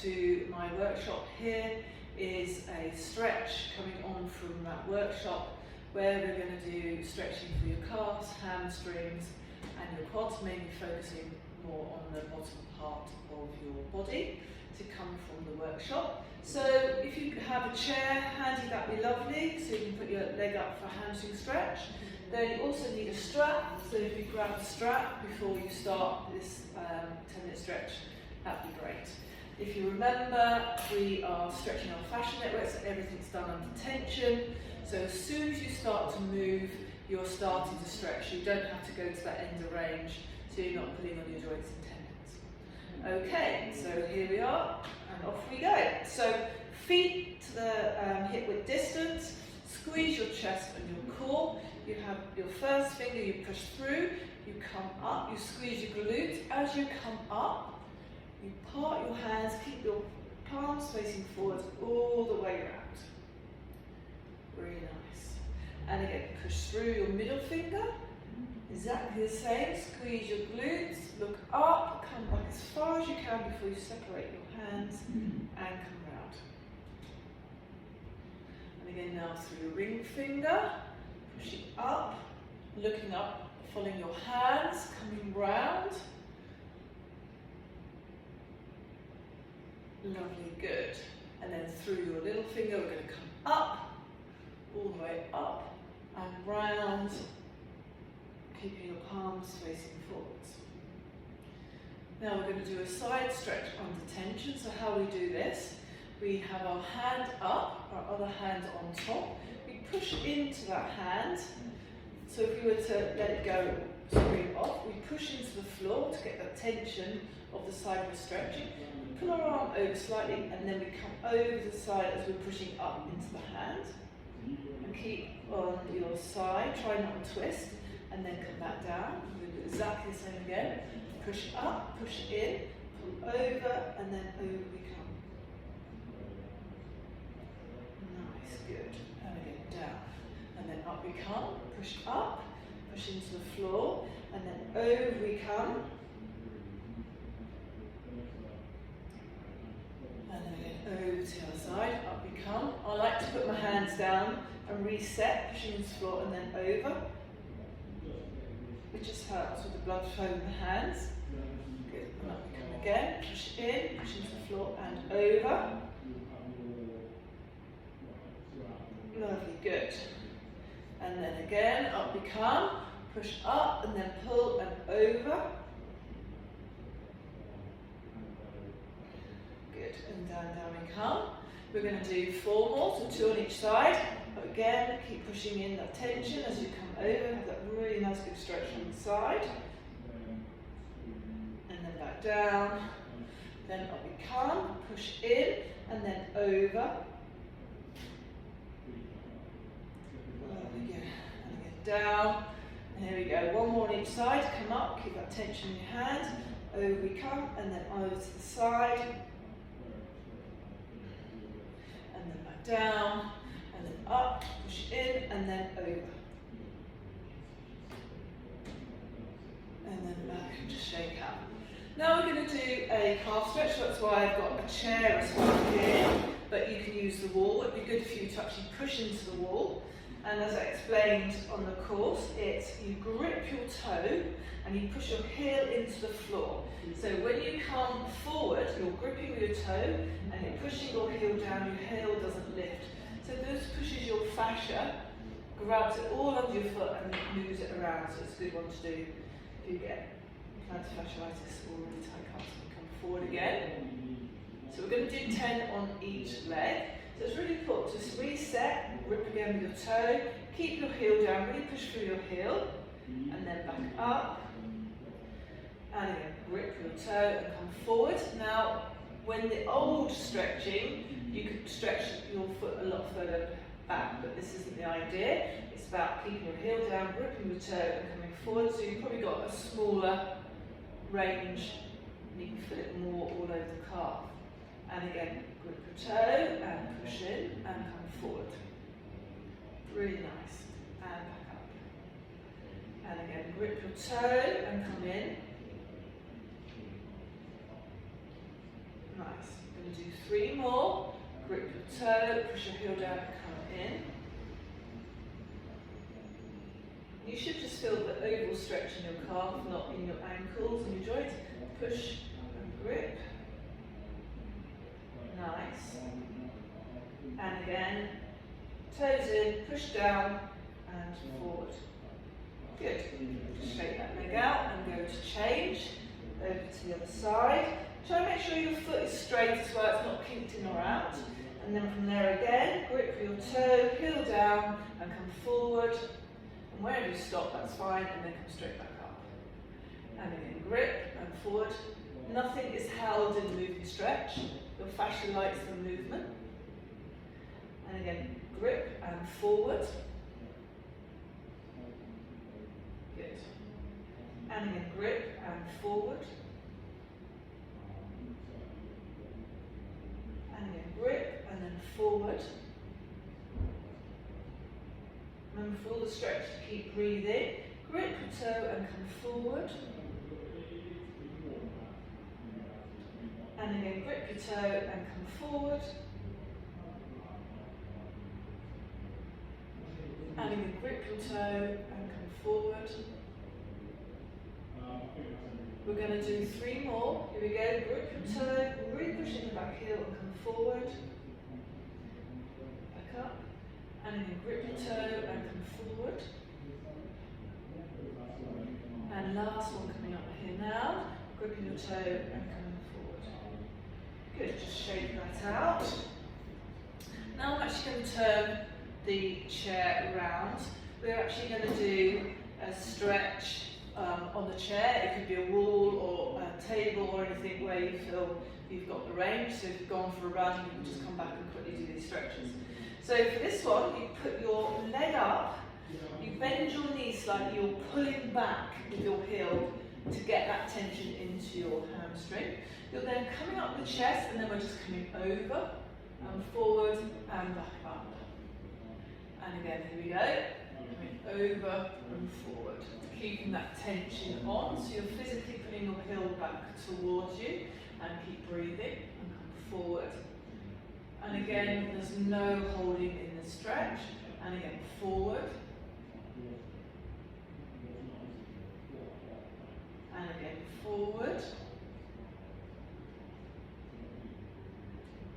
to my workshop, here is a stretch coming on from that workshop where we're going to do stretching for your calves, hamstrings and your quads, mainly focusing more on the bottom part of your body to come from the workshop. So if you have a chair handy, that'd be lovely, so you can put your leg up for a hamstring stretch. Then you also need a strap, so if you grab a strap before you start this 10-minute stretch, that'd be great. If you remember, we are stretching our fascia network, so everything's done under tension. So as soon as you start to move, you're starting to stretch. You don't have to go to that end of range, so you're not pulling on your joints and tendons. Okay, so here we are, and off we go. So feet to the hip width distance, squeeze your chest and your core. You have your first finger, you push through, you come up, you squeeze your glutes. As you come up, you part your hands, keep your palms facing forwards all the way around. Really nice. And again, push through your middle finger. Exactly the same. Squeeze your glutes, look up, come back as far as you can before you separate your hands and come round. And again, now through your ring finger, pushing up, looking up, following your hands, coming round. Lovely, good. And then through your little finger, we're going to come up, all the way up and round, keeping your palms facing forwards. Now we're going to do a side stretch under tension. So how we do this, we have our hand up, our other hand on top. We push into that hand. So if we were to let it go, scream off, we push into the floor to get that tension of the side we're stretching. We pull our arm over slightly and then we come over the side as we're pushing up into the hand. And keep on your side, try not to twist, and then come back down. We'll do exactly the same again. Push up, push in, pull over, and then over we come. Nice, good. And again, down. And then up we come, push up, push into the floor, and then over we come. And then again, over to the other side, up we come. I like to put my hands down and reset, pushing into the floor and then over. It just helps with the blood flow in the hands. Good, and up we come again, push in, push into the floor and over. Lovely, good. And then again, up we come, push up and then pull and over. Good, and down we come. We're going to do 4 more, so 2 on each side. But again, keep pushing in that tension as you come over, have that really nice good stretch on the side. And then back down. Then up we come, push in, and then over. And again down. And here we go, 1 more on each side. Come up, keep that tension in your hand. Over we come, and then over to the side. And then back down. And then up, push in, and then over. And then back and just shake out. Now we're going to do a calf stretch, so that's why I've got a chair as well here, but you can use the wall. It'd be good for you to actually push into the wall. And as I explained on the course, it's you grip your toe and you push your heel into the floor. So when you come forward, you're gripping with your toe and you're pushing your heel down, your heel doesn't lift. So this pushes your fascia, grabs it all under your foot and moves it around. So it's a good one to do if you get plantar fasciitis or really tight calves. Come forward again. So we're going to do 10 on each leg. So it's really important. Just reset, grip again with your toe, keep your heel down, really push through your heel, and then back up. And again, grip your toe and come forward. Now, when the old stretching, you could stretch your foot a lot further back, but this isn't the idea. It's about keeping your heel down, gripping your toe and coming forward. So you've probably got a smaller range and you can feel it more all over the calf. And again, grip your toe and push in and come forward. Really nice. And back up. And again, grip your toe and come in. Nice. going to do 3 more. Grip your toe, push your heel down and come in. You should just feel the oval stretch in your calf, not in your ankles and your joints. Push and grip. Nice. And again, toes in, push down and forward. Good. Just shake that leg out and go to change. Over to the other side. Try and make sure your foot is straight as well, it's not kinked in or out. And then from there again, grip your toe, heel down and come forward. And wherever you stop, that's fine, and then come straight back up. And again, grip and forward. Nothing is held in the moving stretch. Your fascia likes the movement. And again, grip and forward. Good. And again, grip and forward. And again, grip and then forward. Remember, for all the stretch, keep breathing. Grip your toe and come forward. And again, grip your toe and come forward. And again, grip your toe and come forward. We're going to do 3 more. Here we go. Grip your toe, really push in the back heel and come forward. Back up. And then grip your toe and come forward. And last one coming up here now. Gripping your toe and coming forward. Good. Just shake that out. Now I'm actually going to turn the chair around. We're actually going to do a stretch on the chair. It could be a wall or a table or anything where you feel you've got the range. So if you've gone for a run, you can just come back and quickly do these stretches. So for this one, you put your leg up, you bend your knee slightly, you're pulling back with your heel to get that tension into your hamstring. You're then coming up the chest, and then we're just coming over and forward and back up. And again, here we go, coming over and forward. Keeping that tension on, so you're physically putting your heel back towards you, and keep breathing and come forward. And again, there's no holding in the stretch. And again, forward. And again, forward.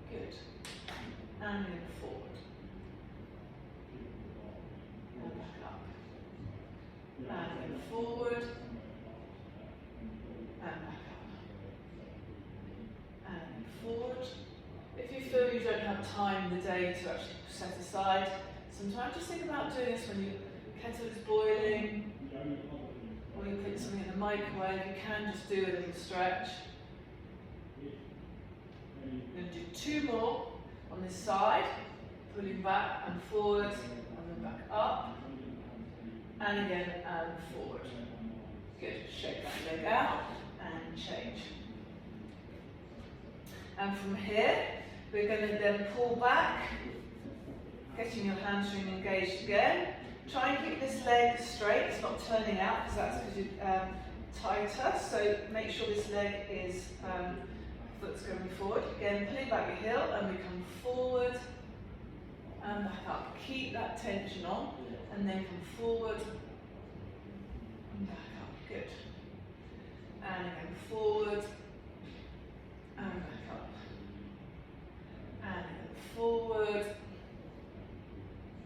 Good. And again, forward. And back up. And again, forward. And back up. And again, forward. If you feel you don't have time in the day to actually set aside some time, just think about doing this when your kettle is boiling, or you put something in the microwave. You can just do a little stretch. We're going to do 2 more on this side, pulling back and forward, and then back up, and again, and forward. Good. Shake that leg out and change. And from here, we're going to then pull back, getting your hamstring engaged again. Try and keep this leg straight, it's not turning out because that's because you're tighter. So make sure this leg is, foot's going forward. Again, pulling back your heel and we come forward and back up. Keep that tension on and then come forward and back up. Good. And again, forward and back up. And then forward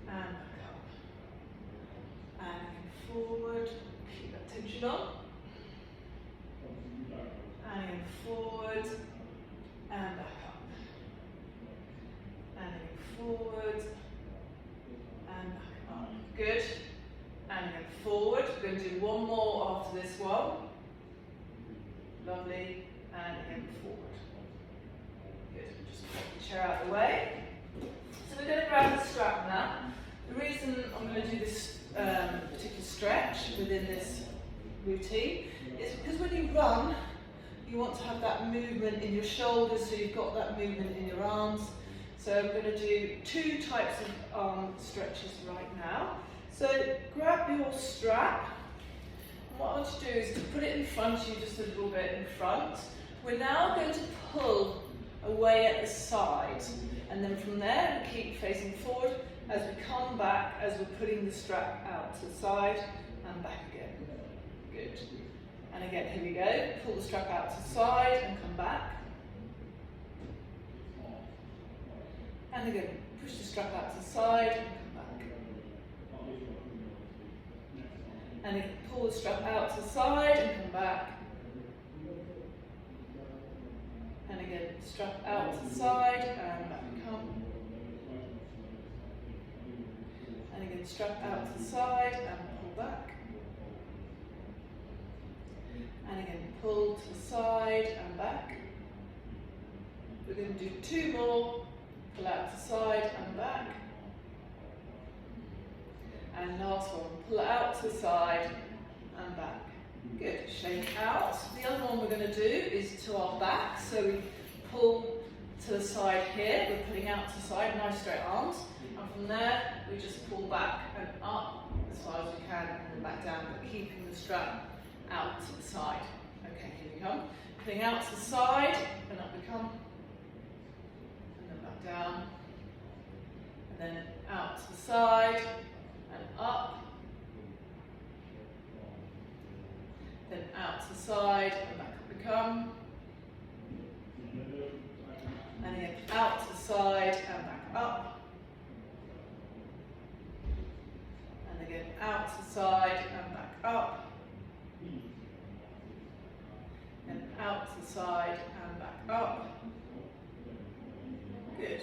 and back up. And then forward, keep that tension on. And then forward and back up. And then forward and back up. Good. And then forward. We're going to do 1 more after this one. Lovely. And then forward. Just put the chair out of the way. So we're going to grab the strap now. The reason I'm going to do this particular stretch within this routine is because when you run, you want to have that movement in your shoulders, so you've got that movement in your arms. So I'm going to do 2 types of arm stretches right now. So grab your strap. And what I want to do is to put it in front of you, just a little bit in front. We're now going to pull away at the side. And then from there, we keep facing forward as we come back, as we're putting the strap out to the side and back again. Good. And again, here we go. Pull the strap out to the side and come back. And again, push the strap out to the side and come back. And again, pull the strap out to the side and come back. And again, strap out to the side and back we come. And again, strap out to the side and pull back. And again, pull to the side and back. We're going to do 2 more. Pull out to the side and back. And last one, pull out to the side and back. Good, shake out. The other one we're going to do is to our back. So we pull to the side here, we're putting out to the side, nice straight arms. And from there, we just pull back and up as far as we can and then back down, but keeping the strap out to the side. Okay, here we come. Putting out to the side and up we come. And then back down. And then out to the side and up. Then out to the side and back up we come. And again, out to the side and back up. And again, out to the side and back up. And out to the side and back up. Good.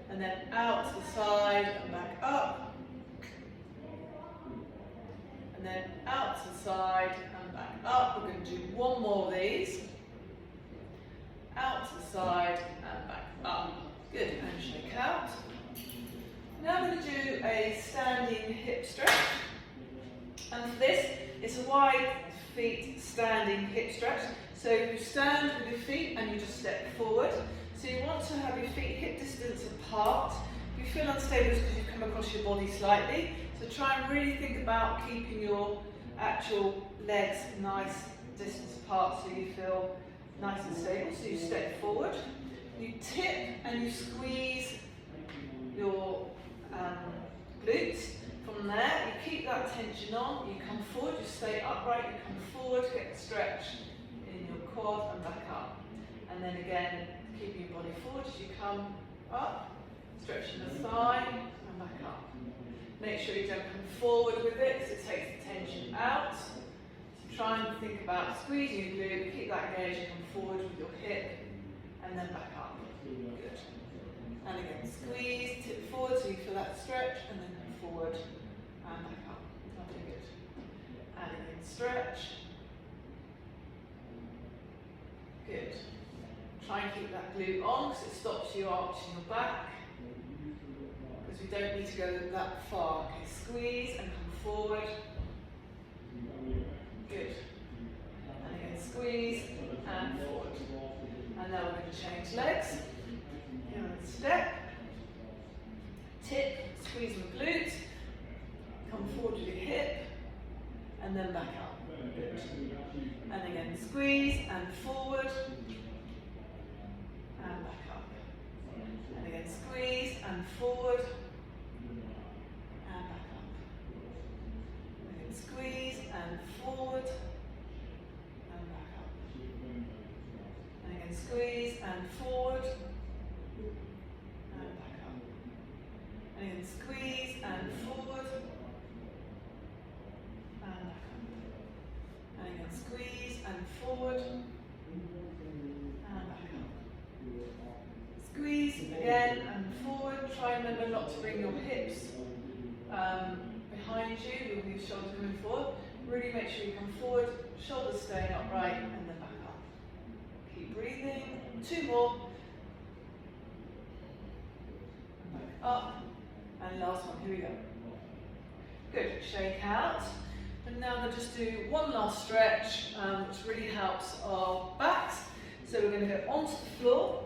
And then out to the side and back up. And then out to the side and back up. We're going to do 1 more of these. Out to the side and back up. Good, and shake out. Now I'm going to do a standing hip stretch. And for this, it's a wide feet standing hip stretch. So you stand with your feet and you just step forward. So you want to have your feet hip distance apart. If you feel unstable, it's because you've come across your body slightly. So try and really think about keeping your actual legs nice distance apart so you feel nice and stable. So you step forward, you tip and you squeeze your glutes. From there, you keep that tension on, you come forward, you stay upright, you come forward, get the stretch in your quad and back up. And then again, keeping your body forward as you come up, stretching the thigh and back up. Make sure you don't come forward with it, so it takes the tension out. So try and think about squeezing your glute, keep that engaged, you come forward with your hip and then back up. Good. And again, squeeze, tip forward so you feel that stretch and then come forward and back up. Lovely, good. And again, stretch. Good. Try and keep that glute on because it stops you arching your back. Because we don't need to go that far. Okay, squeeze and come forward. Good. And again, squeeze and forward. And now we're going to change legs. Here on step. Tip, squeeze the glutes. Come forward with your hip. And then back up. Good. And again, squeeze and forward. And back up. And again, squeeze and forward. And back up. And again, squeeze and forward. And back up. And again, squeeze and forward. And back up. And again, squeeze and forward. And back up. And again, squeeze and forward. And back up. Squeeze again and forward. Try and remember not to bring your hips behind you with your shoulders coming forward. Really make sure you come forward, shoulders staying upright, and then back up. Keep breathing. 2 more. And back up. And last one. Here we go. Good. Shake out. And now we'll just do 1 last stretch, which really helps our backs. So we're going to go onto the floor.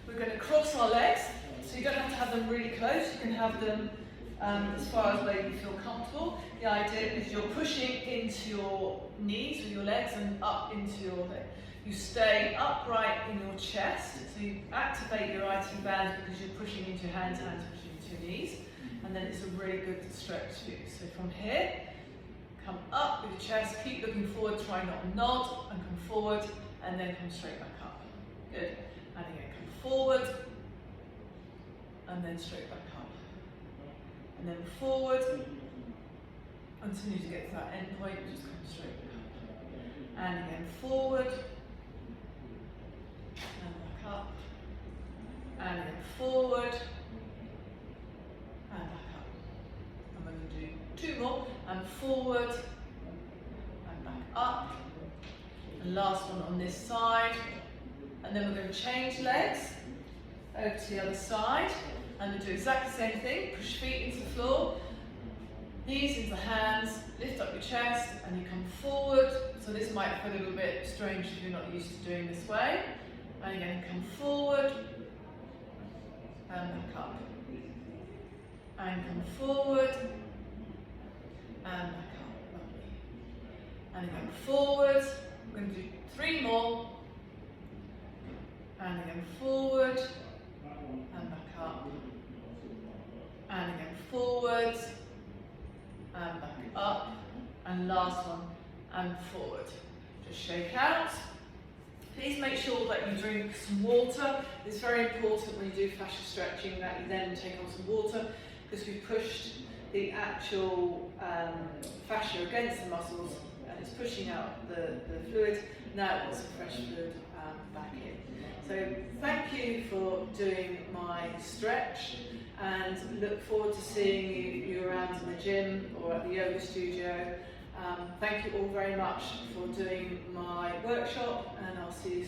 We're going to cross our legs, so you don't have to have them really close. You can have them as far as where you feel comfortable. The idea is you're pushing into your knees with your legs and up into your leg. You stay upright in your chest, so you activate your IT bands because you're pushing into your hands pushing into your knees, and then it's a really good stretch for you. So from here, come up with your chest, keep looking forward, try not to nod, and come forward, and then come straight back up. Good. And again, come forward, and then straight back up. And then forward, until you get to that end point, just come straight back up. And again, forward, and back up, and then forward, and back up. I'm going to do 2 more, and forward, and back up. And last one on this side, and then we're going to change legs over to the other side, and we'll do exactly the same thing. Push feet into the floor, knees into the hands, lift up your chest, and you come forward. So this might feel a little bit strange if you're not used to doing this way. And again, come forward, and back up. And come forward, and back up. Lovely. And again, forward. We're going to do 3 more. And again, forward, and back up. And again, forward, and back up. And last one, and forward. Just shake out. Please make sure that you drink some water. It's very important when you do fascia stretching that you then take on some water, because we've pushed the actual fascia against the muscles and it's pushing out the fluid. Now it wants some fresh fluid back in. So thank you for doing my stretch, and look forward to seeing you around in the gym or at the yoga studio. Thank you all very much for doing my workshop, and I'll see you